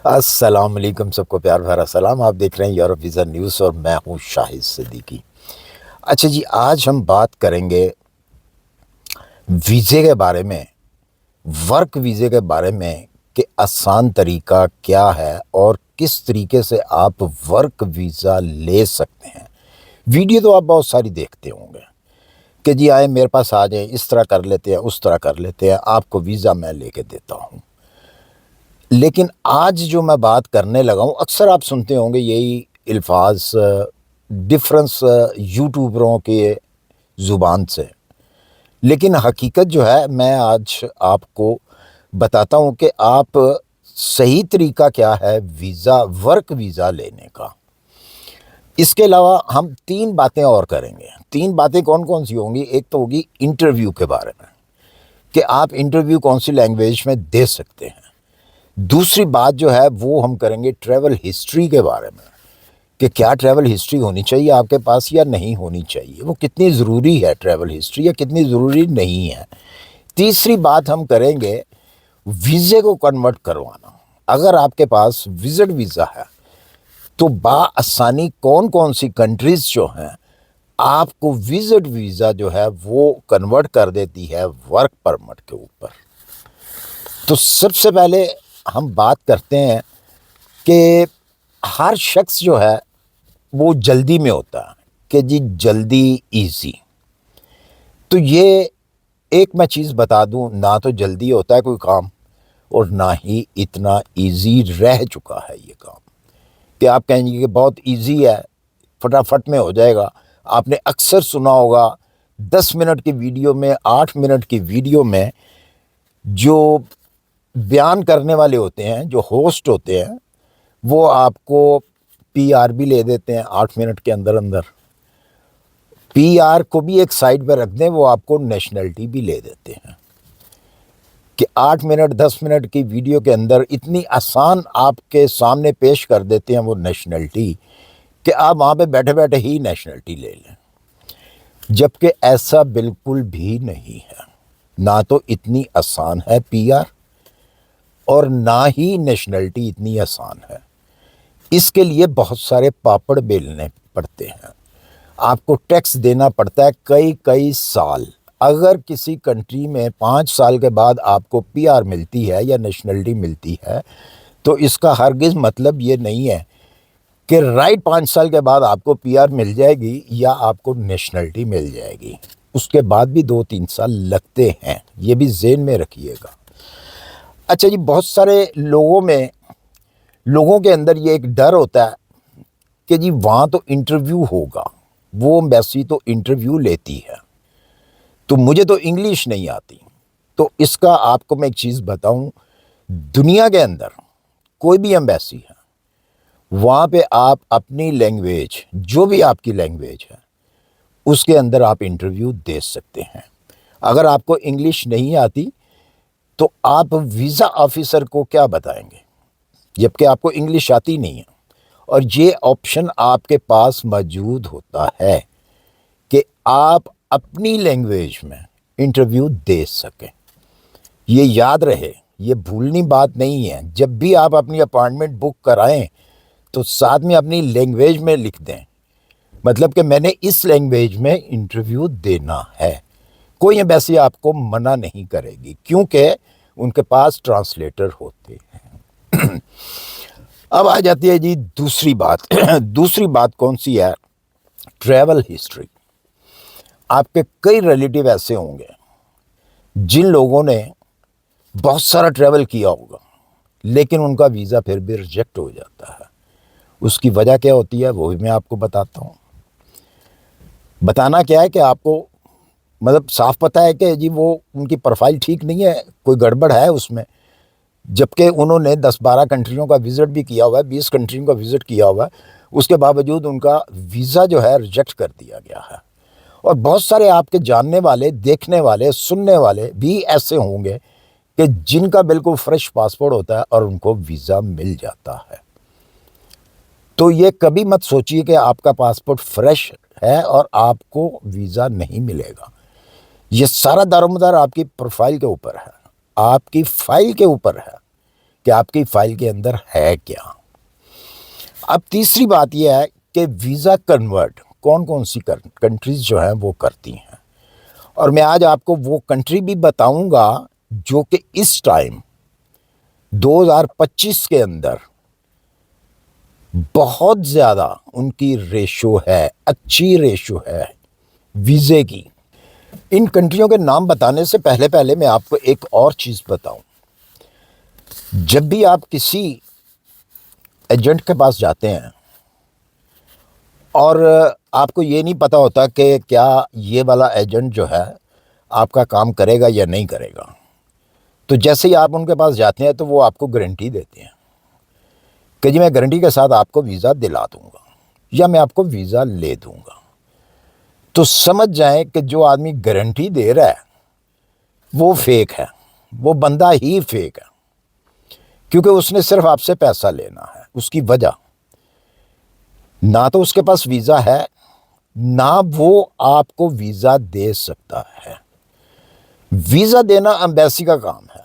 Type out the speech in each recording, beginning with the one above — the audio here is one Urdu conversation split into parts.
السلام علیکم، سب کو پیار بھرا سلام۔ آپ دیکھ رہے ہیں یورپ ویزا نیوز اور میں ہوں شاہد صدیقی۔ اچھا جی، آج ہم بات کریں گے ویزے کے بارے میں، ورک ویزے کے بارے میں کہ آسان طریقہ کیا ہے اور کس طریقے سے آپ ورک ویزا لے سکتے ہیں۔ ویڈیو تو آپ بہت ساری دیکھتے ہوں گے کہ جی آئے میرے پاس آ جائیں، اس طرح کر لیتے ہیں، اس طرح کر لیتے ہیں، آپ کو ویزا میں لے کے دیتا ہوں۔ لیکن آج جو میں بات کرنے لگا ہوں، اکثر آپ سنتے ہوں گے یہی الفاظ ڈفرنس یوٹیوبروں کے زبان سے، لیکن حقیقت جو ہے میں آج آپ کو بتاتا ہوں کہ آپ صحیح طریقہ کیا ہے ویزا، ورک ویزا لینے کا۔ اس کے علاوہ ہم 3 باتیں اور کریں گے۔ 3 باتیں کون کون سی ہوں گی؟ ایک تو ہوگی انٹرویو کے بارے میں کہ آپ انٹرویو کون سی لینگویج میں دے سکتے ہیں۔ دوسری بات جو ہے وہ ہم کریں گے ٹریول ہسٹری کے بارے میں کہ کیا ٹریول ہسٹری ہونی چاہیے آپ کے پاس یا نہیں ہونی چاہیے، وہ کتنی ضروری ہے ٹریول ہسٹری یا کتنی ضروری نہیں ہے۔ تیسری بات ہم کریں گے ویزے کو کنورٹ کروانا۔ اگر آپ کے پاس وزٹ ویزا ہے تو بآسانی کون کون سی کنٹریز جو ہیں آپ کو وزٹ ویزا جو ہے وہ کنورٹ کر دیتی ہے ورک پرمٹ کے اوپر۔ تو سب سے پہلے ہم بات کرتے ہیں کہ ہر شخص جو ہے وہ جلدی میں ہوتا ہے کہ جی جلدی ایزی۔ تو یہ ایک میں چیز بتا دوں، نہ تو جلدی ہوتا ہے کوئی کام اور نہ ہی اتنا ایزی رہ چکا ہے یہ کام کہ آپ کہیں گے کہ بہت ایزی ہے، فٹافٹ میں ہو جائے گا۔ آپ نے اکثر سنا ہوگا 10 منٹ کی ویڈیو میں، 8 منٹ کی ویڈیو میں جو بیان کرنے والے ہوتے ہیں، جو ہوسٹ ہوتے ہیں، وہ آپ کو پی آر بھی لے دیتے ہیں 8 منٹ کے اندر اندر۔ پی آر کو بھی ایک سائڈ پہ رکھ دیں، وہ آپ کو نیشنلٹی بھی لے دیتے ہیں کہ 8 منٹ 10 منٹ کی ویڈیو کے اندر اتنی آسان آپ کے سامنے پیش کر دیتے ہیں وہ نیشنلٹی کہ آپ وہاں پہ بیٹھے بیٹھے ہی نیشنلٹی لے لیں، جبکہ ایسا بالکل بھی نہیں ہے۔ نہ تو اتنی آسان ہے پی آر اور نہ ہی نیشنلٹی اتنی آسان ہے۔ اس کے لیے بہت سارے پاپڑ بیلنے پڑتے ہیں، آپ کو ٹیکس دینا پڑتا ہے کئی سال۔ اگر کسی کنٹری میں 5 سال کے بعد آپ کو پی آر ملتی ہے یا نیشنلٹی ملتی ہے تو اس کا ہرگز مطلب یہ نہیں ہے کہ رائٹ 5 سال کے بعد آپ کو پی آر مل جائے گی یا آپ کو نیشنلٹی مل جائے گی۔ اس کے بعد بھی 2-3 سال لگتے ہیں، یہ بھی ذہن میں رکھیے گا۔ اچھا جی، بہت سارے لوگوں کے اندر یہ ایک ڈر ہوتا ہے کہ جی وہاں تو انٹرویو ہوگا، وہ ایمبیسی تو انٹرویو لیتی ہے، تو مجھے تو انگلش نہیں آتی۔ تو اس کا آپ کو میں ایک چیز بتاؤں، دنیا کے اندر کوئی بھی ایمبیسی ہے، وہاں پہ آپ اپنی لینگویج، جو بھی آپ کی لینگویج ہے، اس کے اندر آپ انٹرویو دے سکتے ہیں۔ اگر آپ کو انگلش نہیں آتی تو آپ ویزا آفیسر کو کیا بتائیں گے جبکہ آپ کو انگلش آتی نہیں ہے؟ اور یہ آپشن آپ کے پاس موجود ہوتا ہے کہ آپ اپنی لینگویج میں انٹرویو دے سکیں۔ یہ یاد رہے، یہ بھولنی بات نہیں ہے۔ جب بھی آپ اپنی اپائنٹمنٹ بک کرائیں تو ساتھ میں اپنی لینگویج میں لکھ دیں، مطلب کہ میں نے اس لینگویج میں انٹرویو دینا ہے۔ کوئی ایمبیسی آپ کو منع نہیں کرے گی کیونکہ ان کے پاس ٹرانسلیٹر ہوتے ہیں۔ اب آ جاتی ہے جی دوسری بات۔ دوسری بات کون سی ہے؟ Travel history. آپ کے کئی ریلیٹیو ایسے ہوں گے جن لوگوں نے بہت سارا ٹریول کیا ہوگا لیکن ان کا ویزا پھر بھی ریجیکٹ ہو جاتا ہے۔ اس کی وجہ کیا ہوتی ہے وہ بھی میں آپ کو بتاتا ہوں۔ بتانا کیا ہے کہ آپ کو مطلب صاف پتہ ہے کہ جی وہ ان کی پروفائل ٹھیک نہیں ہے، کوئی گڑبڑ ہے اس میں، جبکہ انہوں نے 10-12 کنٹریوں کا وزٹ بھی کیا ہوا ہے، 20 کنٹریوں کا وزٹ کیا ہوا ہے، اس کے باوجود ان کا ویزا جو ہے ریجیکٹ کر دیا گیا ہے۔ اور بہت سارے آپ کے جاننے والے، دیکھنے والے، سننے والے بھی ایسے ہوں گے کہ جن کا بالکل فریش پاسپورٹ ہوتا ہے اور ان کو ویزا مل جاتا ہے۔ تو یہ کبھی مت سوچیے کہ آپ کا پاسپورٹ فریش ہے اور آپ کو ویزا نہیں ملے گا۔ یہ سارا دار و مدار آپ کی پروفائل کے اوپر ہے، آپ کی فائل کے اوپر ہے کہ آپ کی فائل کے اندر ہے کیا۔ اب تیسری بات یہ ہے کہ ویزا کنورٹ کون کون سی کنٹریز جو ہیں وہ کرتی ہیں، اور میں آج آپ کو وہ کنٹری بھی بتاؤں گا جو کہ اس ٹائم 2025 کے اندر بہت زیادہ ان کی ریشو ہے، اچھی ریشو ہے ویزے کی۔ ان کنٹریوں کے نام بتانے سے پہلے میں آپ کو ایک اور چیز بتاؤں۔ جب بھی آپ کسی ایجنٹ کے پاس جاتے ہیں اور آپ کو یہ نہیں پتہ ہوتا کہ کیا یہ والا ایجنٹ جو ہے آپ کا کام کرے گا یا نہیں کرے گا، تو جیسے ہی آپ ان کے پاس جاتے ہیں تو وہ آپ کو گارنٹی دیتے ہیں کہ جی میں گارنٹی کے ساتھ آپ کو ویزا دلا دوں گا یا میں آپ کو ویزا لے دوں گا۔ تو سمجھ جائیں کہ جو آدمی گارنٹی دے رہا ہے وہ فیک ہے، وہ بندہ ہی فیک ہے، کیونکہ اس نے صرف آپ سے پیسہ لینا ہے۔ اس کی وجہ نہ تو اس کے پاس ویزا ہے، نہ وہ آپ کو ویزا دے سکتا ہے۔ ویزا دینا ایمبیسی کا کام ہے،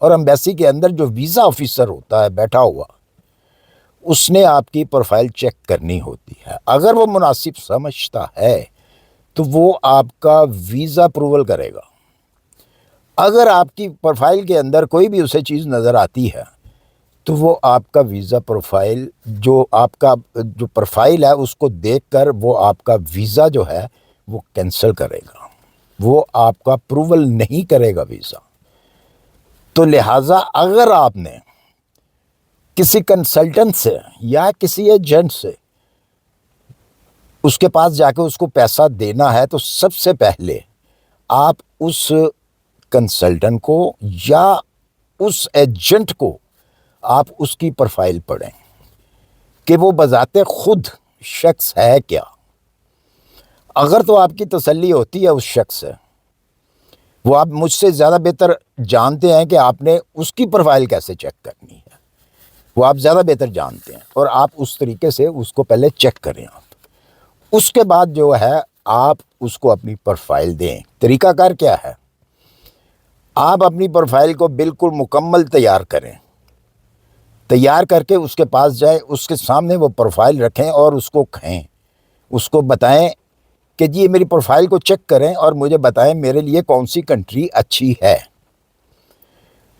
اور ایمبیسی کے اندر جو ویزا آفیسر ہوتا ہے بیٹھا ہوا، اس نے آپ کی پروفائل چیک کرنی ہوتی ہے۔ اگر وہ مناسب سمجھتا ہے تو وہ آپ کا ویزا اپروول کرے گا۔ اگر آپ کی پروفائل کے اندر کوئی بھی اسے چیز نظر آتی ہے تو وہ آپ کا ویزا پروفائل آپ کا جو پروفائل ہے اس کو دیکھ کر وہ آپ کا ویزا جو ہے وہ کینسل کرے گا، وہ آپ کا اپروول نہیں کرے گا ویزا۔ تو لہٰذا اگر آپ نے کسی کنسلٹنٹ سے یا کسی ایجنٹ سے اس کے پاس جا کے اس کو پیسہ دینا ہے تو سب سے پہلے آپ اس کنسلٹنٹ کو یا اس ایجنٹ کو آپ اس کی پروفائل پڑھیں کہ وہ بذات خود شخص ہے کیا۔ اگر تو آپ کی تسلی ہوتی ہے اس شخص سے، وہ آپ مجھ سے زیادہ بہتر جانتے ہیں کہ آپ نے اس کی پروفائل کیسے چیک کرنی ہے، وہ آپ زیادہ بہتر جانتے ہیں، اور آپ اس طریقے سے اس کو پہلے چیک کریں۔ آپ اس کے بعد جو ہے آپ اس کو اپنی پروفائل دیں۔ طریقہ کار کیا ہے؟ آپ اپنی پروفائل کو بالکل مکمل تیار کریں، تیار کر کے اس کے پاس جائیں، اس کے سامنے وہ پروفائل رکھیں اور اس کو کہیں، اس کو بتائیں کہ جی یہ میری پروفائل کو چیک کریں اور مجھے بتائیں میرے لیے کون سی کنٹری اچھی ہے،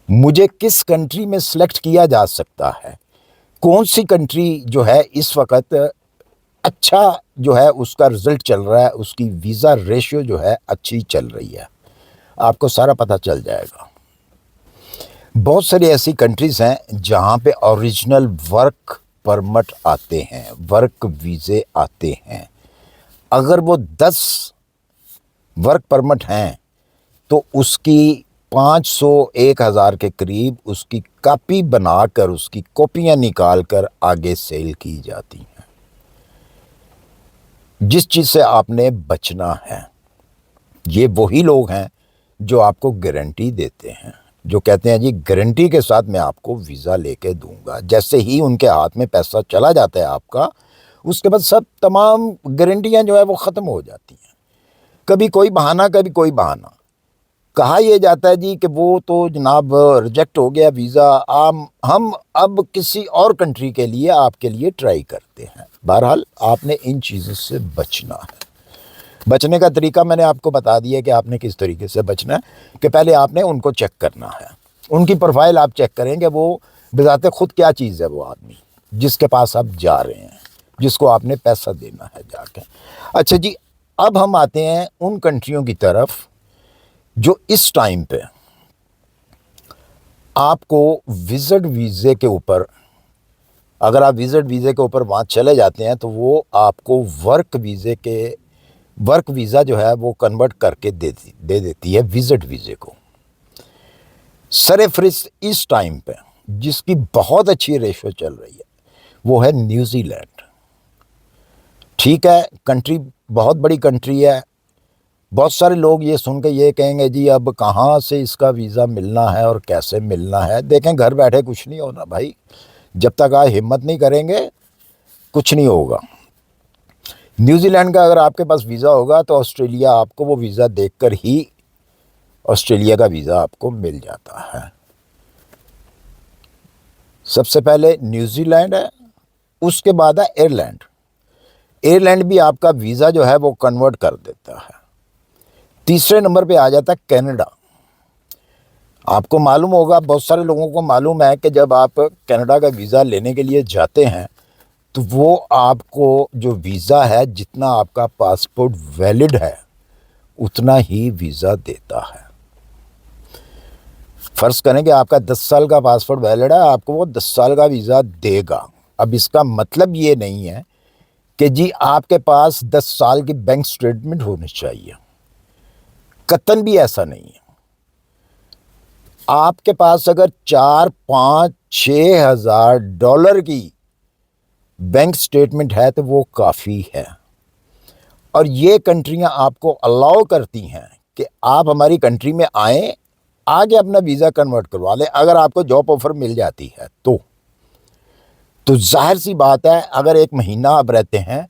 مجھے کس کنٹری میں سلیکٹ کیا جا سکتا ہے، کون سی کنٹری جو ہے اس وقت اچھا جو ہے اس کا رزلٹ چل رہا ہے، اس کی ویزا ریشیو جو ہے اچھی چل رہی ہے، آپ کو سارا پتہ چل جائے گا۔ بہت ساری ایسی کنٹریز ہیں جہاں پہ اوریجنل ورک پرمٹ آتے ہیں، ورک ویزے آتے ہیں۔ اگر وہ 10 ورک پرمٹ ہیں تو اس کی 500 1000 کے قریب اس کی کاپی بنا کر، اس کی کاپیاں نکال کر آگے سیل کی جاتی ہیں۔ جس چیز سے آپ نے بچنا ہے، یہ وہی لوگ ہیں جو آپ کو گارنٹی دیتے ہیں، جو کہتے ہیں جی گارنٹی کے ساتھ میں آپ کو ویزا لے کے دوں گا۔ جیسے ہی ان کے ہاتھ میں پیسہ چلا جاتا ہے آپ کا، اس کے بعد سب تمام گارنٹیاں جو ہے وہ ختم ہو جاتی ہیں۔ کبھی کوئی بہانہ، کبھی کوئی بہانہ، کہا یہ جاتا ہے جی کہ وہ تو جناب ریجیکٹ ہو گیا ویزا، ہم اب کسی اور کنٹری کے لیے آپ کے لیے ٹرائی کرتے ہیں۔ بہرحال آپ نے ان چیزوں سے بچنا ہے۔ بچنے کا طریقہ میں نے آپ کو بتا دیا کہ آپ نے کس طریقے سے بچنا ہے، کہ پہلے آپ نے ان کو چیک کرنا ہے، ان کی پروفائل آپ چیک کریں گے وہ بذات خود کیا چیز ہے، وہ آدمی جس کے پاس آپ جا رہے ہیں، جس کو آپ نے پیسہ دینا ہے جا کے۔ اچھا جی، اب ہم آتے ہیں ان کنٹریوں کی طرف جو اس ٹائم پہ آپ کو وزٹ ویزے کے اوپر، اگر آپ وزٹ ویزے کے اوپر وہاں چلے جاتے ہیں تو وہ آپ کو ورک ویزا جو ہے وہ کنورٹ کر کے دے دیتی ہے وزٹ ویزے کو۔ سر فہرست اس ٹائم پہ جس کی بہت اچھی ریشو چل رہی ہے وہ ہے نیوزی لینڈ۔ ٹھیک ہے، کنٹری بہت بڑی کنٹری ہے۔ بہت سارے لوگ یہ سن کے یہ کہیں گے جی اب کہاں سے اس کا ویزا ملنا ہے اور کیسے ملنا ہے۔ دیکھیں، گھر بیٹھے کچھ نہیں ہونا بھائی، جب تک آپ ہمت نہیں کریں گے کچھ نہیں ہوگا۔ نیوزی لینڈ کا اگر آپ کے پاس ویزا ہوگا تو آسٹریلیا آپ کو وہ ویزا دیکھ کر ہی آسٹریلیا کا ویزا آپ کو مل جاتا ہے۔ سب سے پہلے نیوزی لینڈ ہے، اس کے بعد ہے ایئرلینڈ۔ ایئرلینڈ بھی آپ کا ویزا جو ہے وہ کنورٹ کر دیتا ہے۔ تیسرے نمبر پہ آ جاتا ہے کینیڈا۔ آپ کو معلوم ہوگا، بہت سارے لوگوں کو معلوم ہے کہ جب آپ کینیڈا کا ویزا لینے کے لیے جاتے ہیں تو وہ آپ کو جو ویزا ہے، جتنا آپ کا پاسپورٹ ویلڈ ہے اتنا ہی ویزا دیتا ہے۔ فرض کریں کہ آپ کا 10 سال کا پاسپورٹ ویلڈ ہے، آپ کو وہ 10 سال کا ویزا دے گا۔ اب اس کا مطلب یہ نہیں ہے کہ جی آپ کے پاس 10 سال کی بینک سٹیٹمنٹ ہونی چاہیے، قطعاً بھی ایسا نہیں ہے۔ آپ کے پاس اگر 4، 5، 6 ہزار ڈالر کی بینک سٹیٹمنٹ ہے تو وہ کافی ہے، اور یہ کنٹریاں آپ کو الاؤ کرتی ہیں کہ آپ ہماری کنٹری میں آئیں، آگے اپنا ویزا کنورٹ کروا لیں اگر آپ کو جاب آفر مل جاتی ہے تو ظاہر سی بات ہے، اگر ایک مہینہ آپ رہتے ہیں،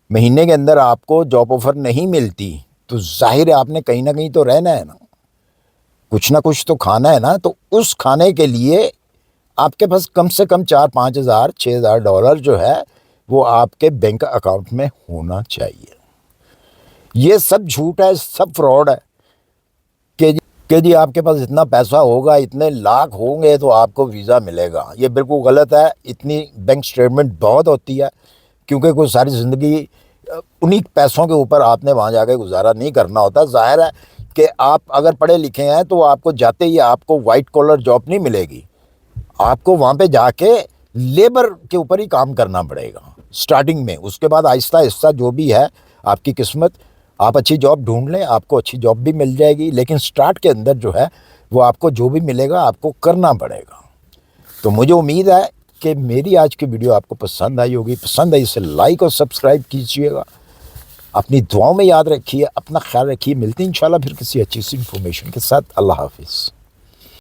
مہینے کے اندر آپ کو جاب آفر نہیں ملتی تو ظاہر ہے آپ نے کہیں نہ کہیں تو رہنا ہے نا، کچھ نہ کچھ تو کھانا ہے نا۔ تو اس کھانے کے لیے آپ کے پاس کم سے کم 4، 5 ہزار، 6 ہزار ڈالر جو ہے وہ آپ کے بینک اکاؤنٹ میں ہونا چاہیے۔ یہ سب جھوٹ ہے، سب فراڈ ہے کہ جی آپ کے پاس اتنا پیسہ ہوگا، اتنے لاکھ ہوں گے تو آپ کو ویزا ملے گا۔ یہ بالکل غلط ہے۔ اتنی بینک سٹیٹمنٹ بہت ہوتی ہے، کیونکہ کوئی ساری زندگی انہی پیسوں کے اوپر آپ نے وہاں جا کے گزارا نہیں کرنا ہوتا۔ ظاہر ہے کہ آپ اگر پڑھے لکھے ہیں تو آپ کو جاتے ہی آپ کو وائٹ کالر جاب نہیں ملے گی، آپ کو وہاں پہ جا کے لیبر کے اوپر ہی کام کرنا پڑے گا سٹارٹنگ میں۔ اس کے بعد آہستہ آہستہ جو بھی ہے آپ کی قسمت، آپ اچھی جاب ڈھونڈ لیں، آپ کو اچھی جاب بھی مل جائے گی، لیکن سٹارٹ کے اندر جو ہے وہ آپ کو جو بھی ملے گا آپ کو کرنا پڑے گا۔ تو مجھے امید ہے کہ میری آج کی ویڈیو آپ کو پسند آئی ہوگی۔ پسند آئی اسے لائک اور سبسکرائب کیجئے گا۔ اپنی دعاؤں میں یاد رکھیے، اپنا خیال رکھیے۔ ملتے ہیں انشاءاللہ پھر کسی اچھی سی انفارمیشن کے ساتھ۔ اللہ حافظ۔